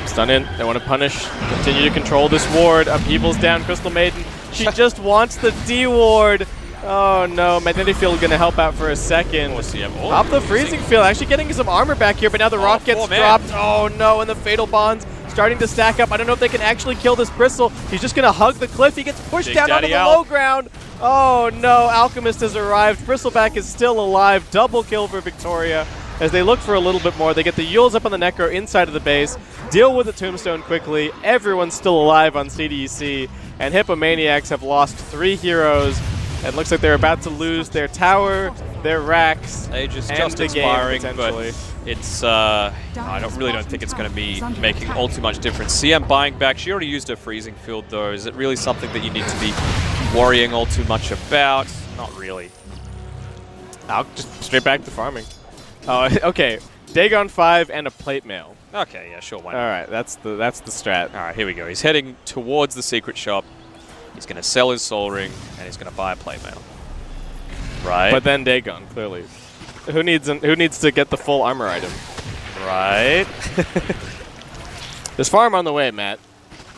stun in. They want to punish. Continue to control this ward. Upheaval's down. Crystal Maiden. She just wants the D ward. Oh no, Magnetic Field going to help out for a second. Up the Freezing Field, actually getting some armor back here, but now the rock gets dropped. Oh no, and the Fatal Bonds starting to stack up. I don't know if they can actually kill this Bristle. He's just going to hug the cliff. He gets pushed down onto the low ground. Oh no, Alchemist has arrived. Bristleback is still alive. Double kill for Victoria. As they look for a little bit more, they get the Yules up on the Necro inside of the base, deal with the Tombstone quickly. Everyone's still alive on CDEC, and Hippomaniacs have lost 3 heroes. It looks like they're about to lose their tower, their racks. Age is and just the expiring, game, but it's I really don't think it's going to be making all too much difference. CM buying back. She already used her freezing field though. Is it really something that you need to be worrying all too much about? Not really. I'll just straight back to farming. Oh, okay. Dagon 5 and a plate mail. Okay, yeah, sure, why not? All right, that's the strat. All right, here we go. He's heading towards the secret shop. He's going to sell his soul ring, and he's going to buy a plate mail. Right. But then Dagon, clearly. Who needs to get the full armor item? Right. There's farm on the way, Matt.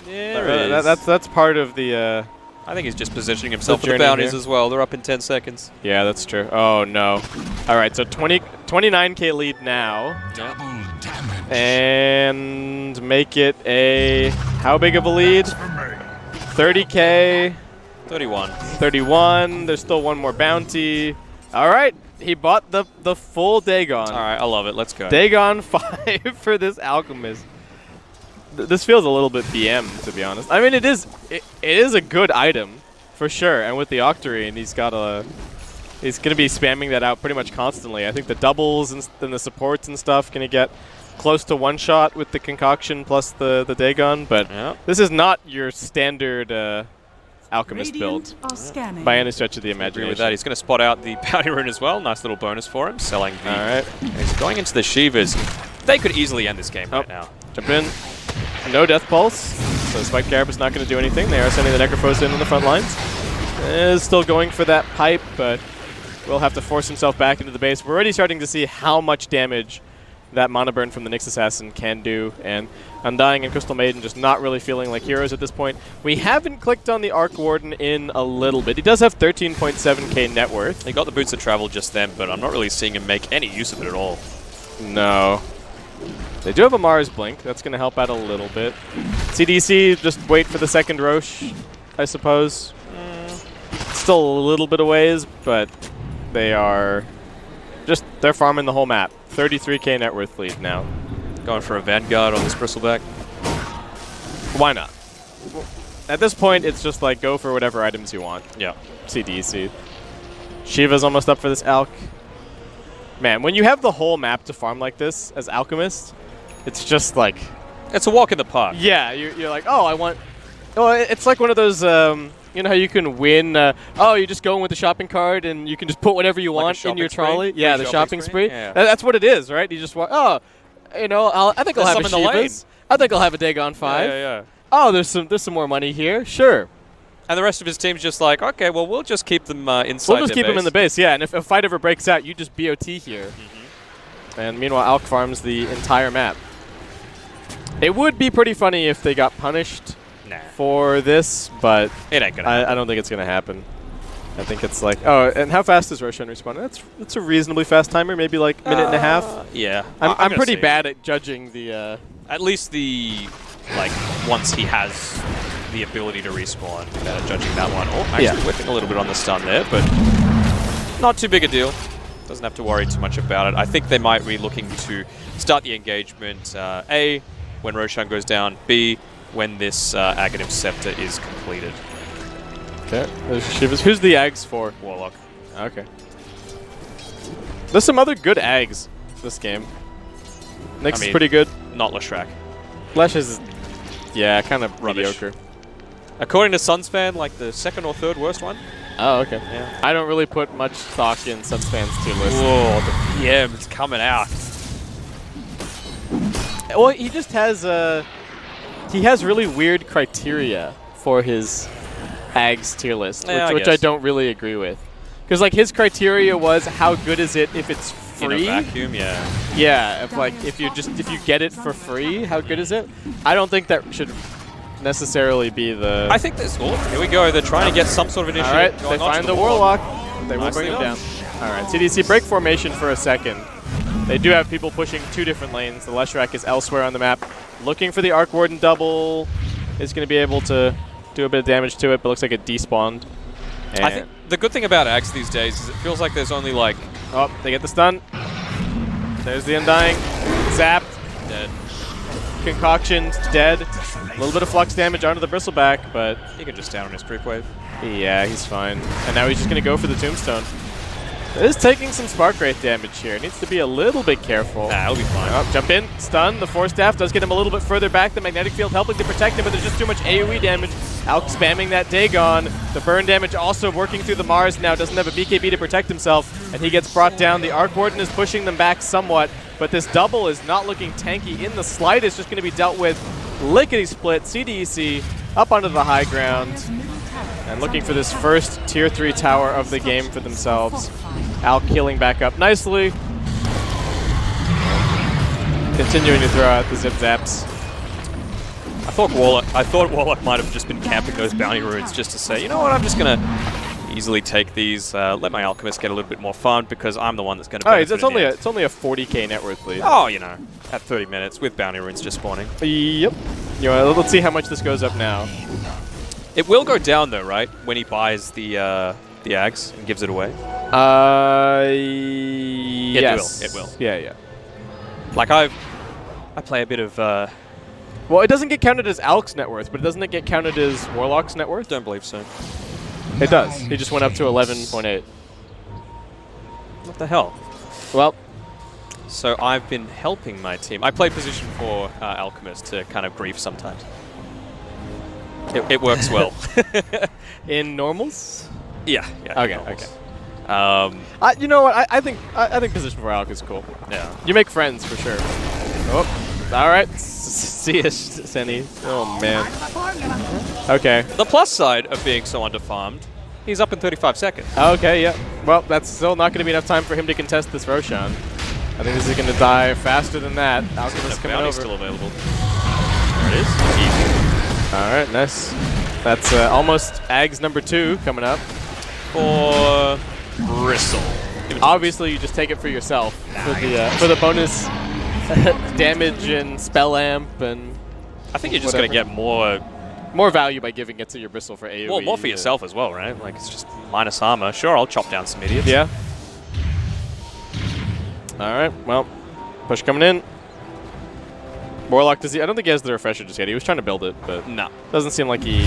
Yeah, that's part of the. I think he's just positioning himself for the journey bounties here. as well. They're up in 10 seconds. Yeah, that's true. Oh no. All right, so 29K lead now. And make it a how big of a lead? 30K. 31. 31. There's still one more bounty. All right, he bought the full Dagon. All right, I love it. Let's go. Dagon 5 for this alchemist. This feels a little bit BM, to be honest. I mean, it is a good item for sure, and with the Octarine, he's gonna be spamming that out pretty much constantly. I think the doubles and the supports and stuff gonna get close to one shot with the concoction plus the Dagon, but this is not your standard alchemist build by any stretch of the imagination. Agree with that. He's going to spot out the bounty rune as well. Nice little bonus for him. Selling the. All right. He's going into the Shivas. They could easily end this game right now. Jump in. No death pulse. So Spike Carapace not going to do anything. They are sending the Necrophos in on the front lines. Is still going for that pipe, but will have to force himself back into the base. We're already starting to see how much damage that Mana Burn from the Nyx Assassin can do, and Undying and Crystal Maiden just not really feeling like heroes at this point. We haven't clicked on the Arc Warden in a little bit. He does have 13.7k net worth. He got the Boots of Travel just then, but I'm not really seeing him make any use of it at all. No. They do have a Mars Blink. That's going to help out a little bit. CDC, just wait for the second Roche, I suppose. Still a little bit of ways, but they're farming the whole map. 33k net worth lead now. Going for a Vanguard on this Bristleback. Why not? At this point, it's just like go for whatever items you want. Yeah. CDEC. Shiva's almost up for this Alch. Man, when you have the whole map to farm like this as Alchemist, it's just like... It's a walk in the park. Yeah, you're like, oh, I want... Oh, it's like one of those... you know how you can win, you just go in with the shopping cart and you can just put whatever you want in your trolley? Spree? Yeah, the shopping spree. Yeah. That's what it is, right? You just want, I think I'll have a Shivas. I think I'll have a Dagon 5. Yeah. Oh, there's some more money here. Sure. And the rest of his team's just like, okay, well, we'll just keep them inside We'll just keep them in the base, yeah. And if a fight ever breaks out, you just BOT here. And meanwhile, Alch farms the entire map. It would be pretty funny if they got punished for this, but it ain't gonna happen. I don't think it's gonna happen. I think it's like, and how fast is Roshan respawning? That's a reasonably fast timer, maybe like minute and a half. Yeah, I'm pretty bad at judging the. At least the once he has the ability to respawn, judging that one. Oh, actually whipping a little bit on the stun there, but not too big a deal. Doesn't have to worry too much about it. I think they might be looking to start the engagement. A, when Roshan goes down. B, when this Aghanim Scepter is completed. Okay, there's Shivas. Who's the Ags for? Warlock. Okay. There's some other good Ags this game. Nyx is pretty good. Not Leshrac. Lesh is, kind of rubbish. mediocre. According to Sunspan, like the second or third worst one. Oh, okay. Yeah. I don't really put much stock in Sunspan's tier list. Whoa, the PM's coming out. Well, he just has he has really weird criteria for his Ags tier list, which I don't really agree with. Because like his criteria was how good is it if it's free? In a vacuum, yeah. Yeah, if you get it for free, how good is it? I don't think that should necessarily be the... I think this... Oh, here we go. They're trying to get some sort of initiative. All right, they find the Warlock. They will Nicely bring him done. down. All right, CDC break formation for a second. They do have people pushing two different lanes. The Leshrac is elsewhere on the map. Looking for the Arc Warden double. Is going to be able to do a bit of damage to it, but looks like it despawned. And I think the good thing about Ags these days is it feels like there's only like... Oh, they get the stun. There's the Undying. Zapped. Dead. Concoction, dead. A little bit of flux damage onto the Bristleback, but... He can just down on his creep wave. Yeah, he's fine. And now he's just going to go for the Tombstone. Is taking some spark rate damage here. Needs to be a little bit careful. Nah, he'll be fine. Oh, jump in, stun. The Force Staff does get him a little bit further back. The Magnetic Field helping to protect him, but there's just too much AoE damage. Alk spamming that Dagon. The burn damage also working through the Mars now. Doesn't have a BKB to protect himself, and he gets brought down. The Arc Warden is pushing them back somewhat, but this double is not looking tanky in the slightest. Just going to be dealt with lickety-split. CDEC up onto the high ground and looking for this first Tier 3 tower of the game for themselves. Alk healing back up nicely. Continuing to throw out the zip zaps. I thought Warlock might have just been camping those bounty runes just to say, you know what, I'm just going to easily take these, let my Alchemist get a little bit more fun because I'm the one that's going to benefit. It's only a 40k net worth lead. Oh, you know, at 30 minutes with bounty runes just spawning. Yep. You know, let's see how much this goes up now. It will go down though, right? When he buys the Ags and gives it away. Yes. It will. Yeah. Like I play a bit of. Well, it doesn't get counted as Alk's net worth, but doesn't it get counted as Warlock's net worth? Don't believe so. It does. He just went up to 11.8. What the hell? Well, so I've been helping my team. I play position 4 Alchemist to kind of grief sometimes. It works well. in normals? Yeah. Okay. Normals. Okay. You know what? I think position 4 Alk is cool. Yeah. You make friends for sure. Oh, all right. See ya, Senny. Oh man. Okay. The plus side of being so underfarmed, he's up in 35 seconds. Okay. Yeah. Well, that's still not going to be enough time for him to contest this Roshan. I think this is going to die faster than that. Alchemist coming over. Still available. There it is. Easy. All right, nice. That's almost Ags number 2 coming up. For Bristle. Obviously, you just take it for yourself for the bonus damage and spell amp and. I think you're just going to get more value by giving it to your Bristle for AoE. Well, more for yourself as well, right? Like it's just minus armor. Sure, I'll chop down some idiots. Yeah. All right. Well, push coming in. Warlock, does he? I don't think he has the refresher just yet. He was trying to build it, but no. Doesn't seem like he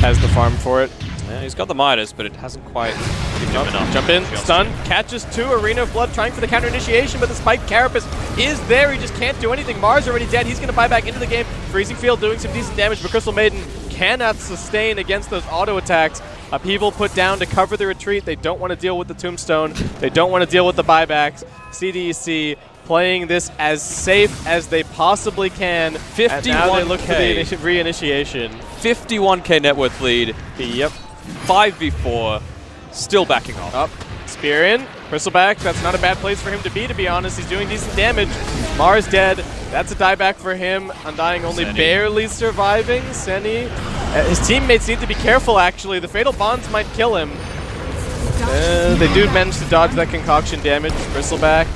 has the farm for it. Yeah, he's got the Midas, but it hasn't quite given him enough. Jump in, stun, catches 2, Arena of Blood trying for the counter initiation, but the Spike Carapace is there. He just can't do anything. Mars already dead. He's going to buy back into the game. Freezing Field doing some decent damage, but Crystal Maiden cannot sustain against those auto attacks. Upheaval put down to cover the retreat. They don't want to deal with the Tombstone. They don't want to deal with the buybacks. CDEC playing this as safe as they possibly can. 51K. Now they look for the re-initiation. 51k net worth lead. Yep. 5v4. Still backing off. Up. Spear in. Bristleback. That's not a bad place for him to be honest. He's doing decent damage. Mars dead. That's a dieback for him. Undying only barely surviving. Senny. His teammates need to be careful, actually. The Fatal Bonds might kill him. They do manage to dodge that concoction damage. Bristleback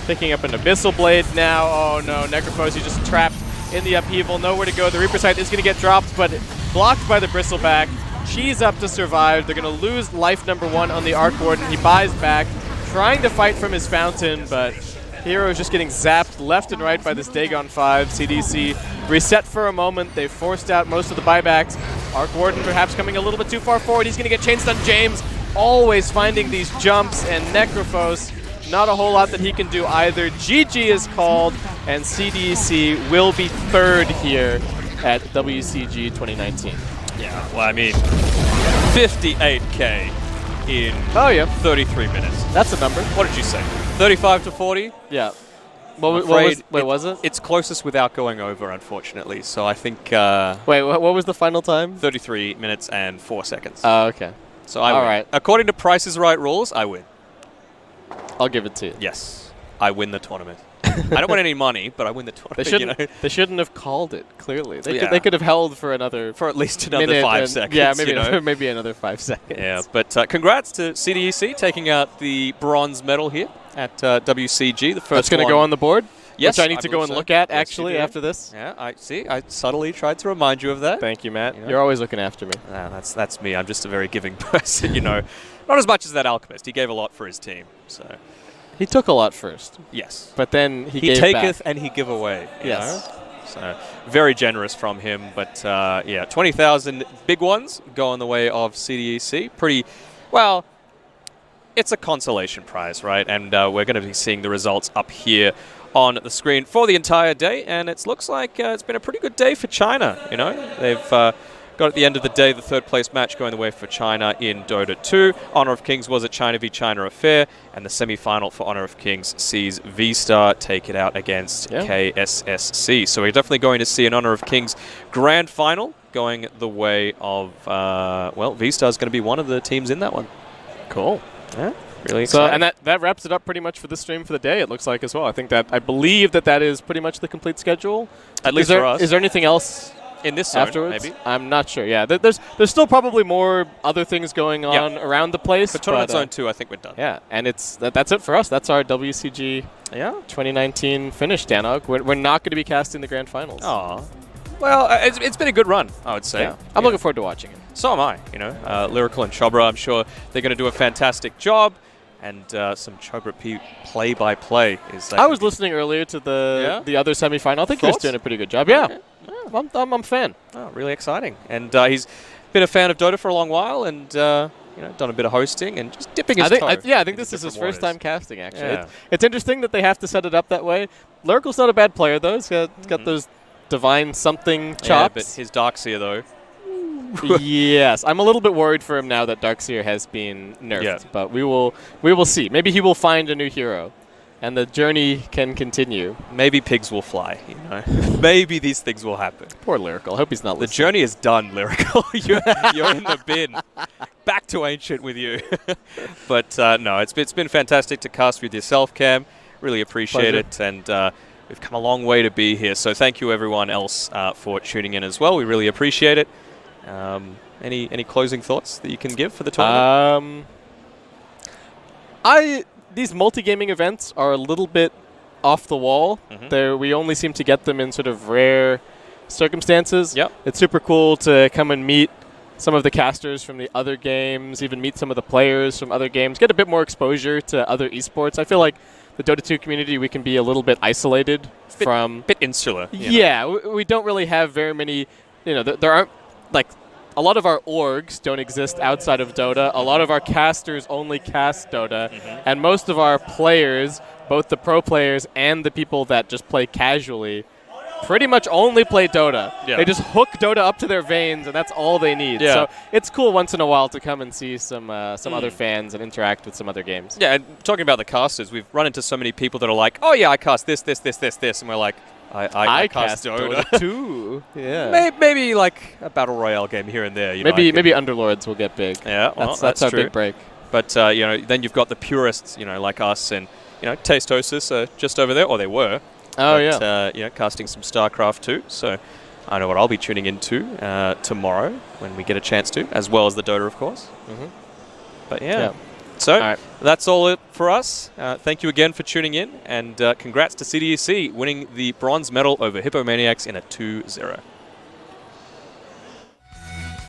picking up an Abyssal Blade now. Oh no, Necrophos, he's just trapped in the upheaval. Nowhere to go. The Reaper Sight is going to get dropped, but blocked by the Bristleback. She's up to survive. They're going to lose life number 1 on the Arc Warden. He buys back, trying to fight from his fountain, but Hero is just getting zapped left and right by this Dagon 5. CDC reset for a moment. They forced out most of the buybacks. Arc Warden perhaps coming a little bit too far forward. He's going to get chain stun. James always finding these jumps, and Necrophos, not a whole lot that he can do either. GG is called, and CDC will be 3rd here at WCG 2019. Yeah, well, I mean, 58k in 33 minutes. That's a number. What did you say? 35 to 40? Yeah. What was it? It's closest without going over, unfortunately. So I think... Wait, what was the final time? 33 minutes and 4 seconds. Oh, okay. So I win. All right. According to Price is Right rules, I win. I'll give it to you. Yes. I win the tournament. I don't win any money, but I win the tournament. They shouldn't have called it, clearly. They could have held for at least another 5 seconds. Yeah, maybe another 5 seconds. Yeah, but congrats to CDEC taking out the bronze medal here at WCG. The first That's going to go on the board? Yes, which I need to go and look at, actually, after this. Yeah, I subtly tried to remind you of that. Thank you, Matt. You're always looking after me. That's me. I'm just a very giving person, Not as much as that Alchemist. He gave a lot for his team, so... He took a lot first. Yes. But then he gave taketh back. And he give away. Yes. So very generous from him. But yeah, 20,000 big ones go on the way of CDEC. Pretty, well, it's a consolation prize, right? And we're going to be seeing the results up here on the screen for the entire day. And it looks like it's been a pretty good day for China. You know, they've got at the end of the day the third place match going the way for China in Dota 2. Honor of Kings was at China v China affair, and the semi-final for Honor of Kings sees V-Star take it out against KSSC. So we're definitely going to see an Honor of Kings grand final going the way of, well, V-Star is going to be one of the teams in that one. Cool. Yeah, really exciting. So, and that wraps it up pretty much for this stream for the day, it looks like, as well. I believe that is pretty much the complete schedule. At least for us. Is there anything else in this zone, afterwards? maybe? I'm not sure. Yeah, there's still probably more other things going on around the place. For Tournament Zone 2, I think we're done. Yeah, and that's it for us. That's our WCG 2019 finish, Danog. We're not going to be casting the grand finals. Aw. Well, it's been a good run, I would say. Yeah. I'm looking forward to watching it. So am I, you know. Lyrical and Chobra, I'm sure they're going to do a fantastic job. And some Chobra P play-by-play is... I was listening earlier to the other semi-final. I think he was doing a pretty good job. Yeah. Okay. I'm a fan. Oh, really exciting. And he's been a fan of Dota for a long while and, you know, done a bit of hosting and just dipping his toe. I think this is his first time casting, actually. Yeah. It's interesting that they have to set it up that way. Lyrical's not a bad player, though. He's got those divine something chops. Yeah, but his Darkseer, though. Yes, I'm a little bit worried for him now that Darkseer has been nerfed, but we will see. Maybe he will find a new hero, and the journey can continue. Maybe pigs will fly, you know. Maybe these things will happen. Poor Lyrical. I hope he's not listening. The journey is done, Lyrical. you're in the bin. Back to Ancient with you. But no, it's been fantastic to cast with yourself, Cam. Really appreciate it, and we've come a long way to be here. So thank you, everyone else, for tuning in as well. We really appreciate it. Any closing thoughts that you can give for the tournament? These multi-gaming events are a little bit off the wall. We only seem to get them in sort of rare circumstances. Yep. It's super cool to come and meet some of the casters from the other games, even meet some of the players from other games, get a bit more exposure to other esports. I feel like the Dota 2 community, we can be a little bit isolated from... Bit insular. Yeah, we don't really have very many... You know, there aren't... Like, a lot of our orgs don't exist outside of Dota. A lot of our casters only cast Dota. And most of our players, both the pro players and the people that just play casually, pretty much only play Dota. Yeah. They just hook Dota up to their veins, and that's all they need. Yeah. So it's cool once in a while to come and see some other fans and interact with some other games. Yeah, and talking about the casters, we've run into so many people that are like, oh yeah, I cast this, and we're like, I cast Dota too. Yeah. Maybe like a battle royale game here and there. You know, maybe Underlords will get big. Yeah, well, that's our true. big break. But you know, then you've got the purists, you know, like us, and you know, Tasteosis are just over there, or they were. Oh, but, you know, casting some StarCraft too. So I know what I'll be tuning into tomorrow when we get a chance to, as well as the Dota, of course. But yeah. So that's all it for us. Thank you again for tuning in, and congrats to CDEC winning the bronze medal over Hippomaniacs in a 2-0.